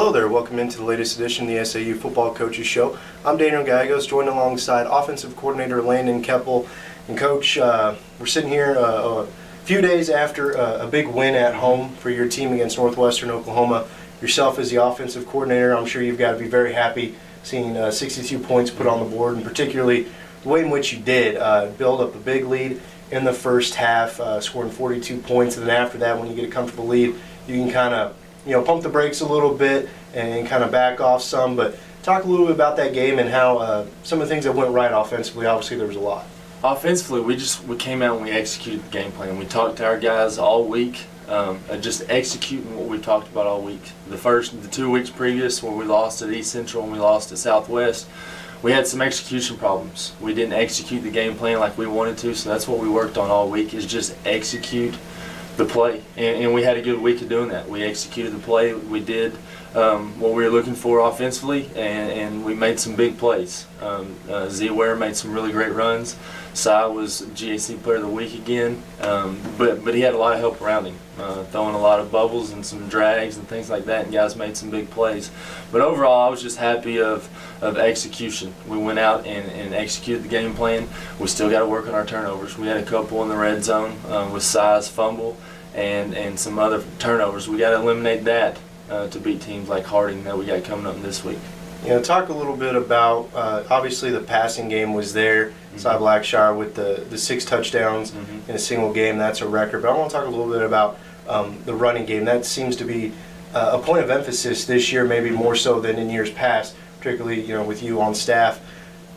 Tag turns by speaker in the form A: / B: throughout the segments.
A: Hello there, welcome into the latest edition of the SAU Football Coaches Show. I'm Daniel Gallegos, joined alongside offensive coordinator Landon Keopple. And Coach, we're sitting here a few days after a big win at home for your team against Northwestern Oklahoma. Yourself as the offensive coordinator, I'm sure you've got to be very happy seeing 62 points put on the board, and particularly the way in which you did build up a big lead in the first half, scoring 42 points, and then after that, when you get a comfortable lead, you can kind of pump the brakes a little bit and kind of back off some. But talk a little bit about that game and how some of the things that went right offensively. Obviously, there was a lot. Offensively,
B: we came out and we executed the game plan. We talked to our guys all week, just executing what we talked about all week. The 2 weeks previous, where we lost at East Central and we lost at Southwest, we had some execution problems. We didn't execute the game plan like we wanted to, so that's what we worked on all week, is just execute the play, and we had a good week of doing that. We executed the play. We did what we were looking for offensively, and we made some big plays. Z-Ware made some really great runs. SAU was GAC Player of the Week again, but he had a lot of help around him, throwing a lot of bubbles and some drags and things like that, and guys made some big plays. But overall, I was just happy of execution. We went out and executed the game plan. We still got to work on our turnovers. We had a couple in the red zone with SAU's fumble and some other turnovers. We got to eliminate that to beat teams like Harding that we got coming up this week.
A: Talk a little bit about, obviously the passing game was there. Cy Blackshire with the 6 touchdowns in a single game. That's a record. But I want to talk a little bit about the running game. That seems to be a point of emphasis this year, maybe more so than in years past, particularly with you on staff.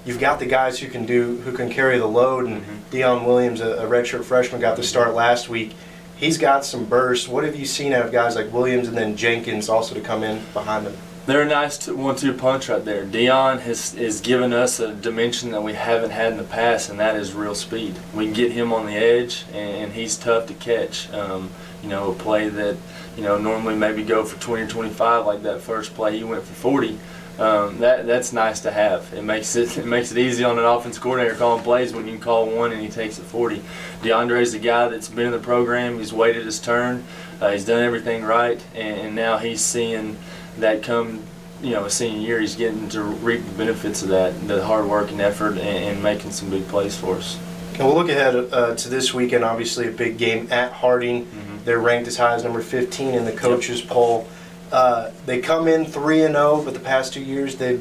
A: You've got the guys who can carry the load, and Deion Williams, a redshirt freshman, got the start last week. He's got some bursts. What have you seen out of guys like Williams and then Jenkins also to come in behind them?
B: They're a nice 1-2 punch right there. Deion has given us a dimension that we haven't had in the past, and that is real speed. We can get him on the edge, and he's tough to catch. A play that normally maybe go for 20 or 25, like that first play he went for 40. That's nice to have. It makes it easy on an offense coordinator calling plays when you can call one and he takes it 40. DeAndre's the guy that's been in the program. He's waited his turn. He's done everything right, and now he's seeing that come, a senior year, he's getting to reap the benefits of that, the hard work and effort, and making some big plays for us.
A: And we'll look ahead to this weekend, obviously a big game at Harding. They're ranked as high as number 15 in the coaches poll. They come in 3-0, but the past 2 years they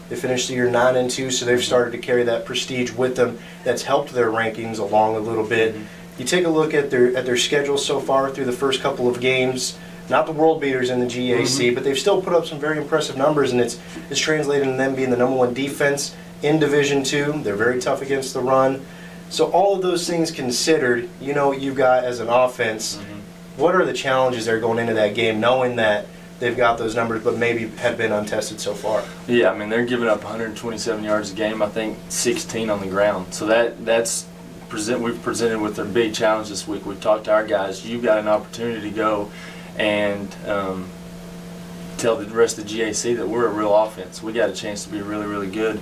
A: finished the year 9-2, so they've started to carry that prestige with them. That's helped their rankings along a little bit. You take a look at their schedule so far through the first couple of games. Not the world beaters in the GAC, but they've still put up some very impressive numbers, and it's translated in them being the #1 defense in Division II. They're very tough against the run. So all of those things considered, what you've got as an offense. What are the challenges that are going into that game, knowing that they've got those numbers but maybe have been untested so far?
B: Yeah, they're giving up 127 yards a game, I think 16 on the ground. So we've presented with their big challenge this week. We've talked to our guys. You've got an opportunity to go and tell the rest of the GAC that we're a real offense. We got a chance to be really, really good.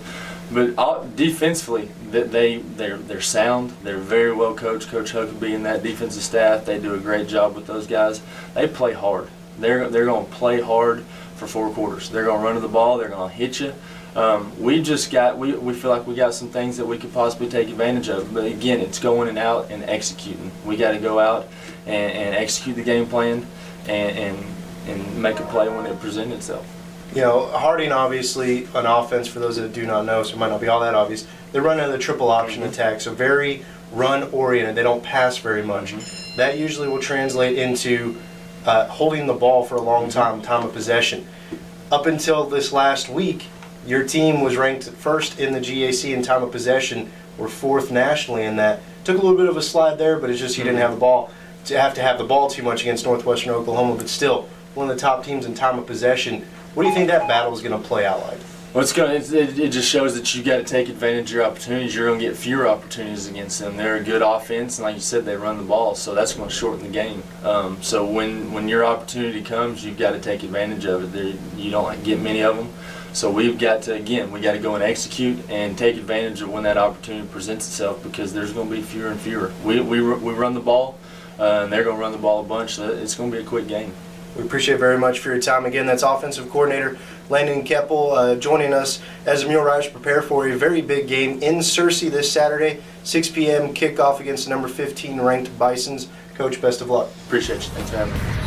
B: But defensively, they're sound. They're very well coached. Coach Huckabee and that defensive staff, they do a great job with those guys. They play hard. They're going to play hard for 4 quarters. They're going to run to the ball. They're going to hit you. We feel like we got some things that we could possibly take advantage of. But again, it's going and out and executing. We got to go out and execute the game plan and make a play when it presents itself.
A: Harding, obviously, an offense, for those that do not know, so it might not be all that obvious, they run in the triple option attack, so very run-oriented. They don't pass very much. That usually will translate into holding the ball for a long time of possession. Up until this last week, your team was ranked first in the GAC in time of possession. We're 4th nationally in that. Took a little bit of a slide there, but it's just you didn't have the ball to have the ball too much against Northwestern Oklahoma, but still one of the top teams in time of possession. What do you think that battle is going to play out like?
B: Well, it just shows that you got to take advantage of your opportunities. You're going to get fewer opportunities against them. They're a good offense, and like you said, they run the ball, so that's going to shorten the game. So when your opportunity comes, you've got to take advantage of it. You don't get many of them. So we've got to go and execute and take advantage of when that opportunity presents itself, because there's going to be fewer and fewer. We run the ball, and they're going to run the ball a bunch, so it's going to be a quick game.
A: We appreciate very much for your time. Again, that's offensive coordinator Landon Keopple joining us as the Mule Riders prepare for a very big game in Searcy this Saturday, 6 p.m. kickoff against the number 15 ranked Bisons. Coach, best of luck.
B: Appreciate you. Thanks for having me.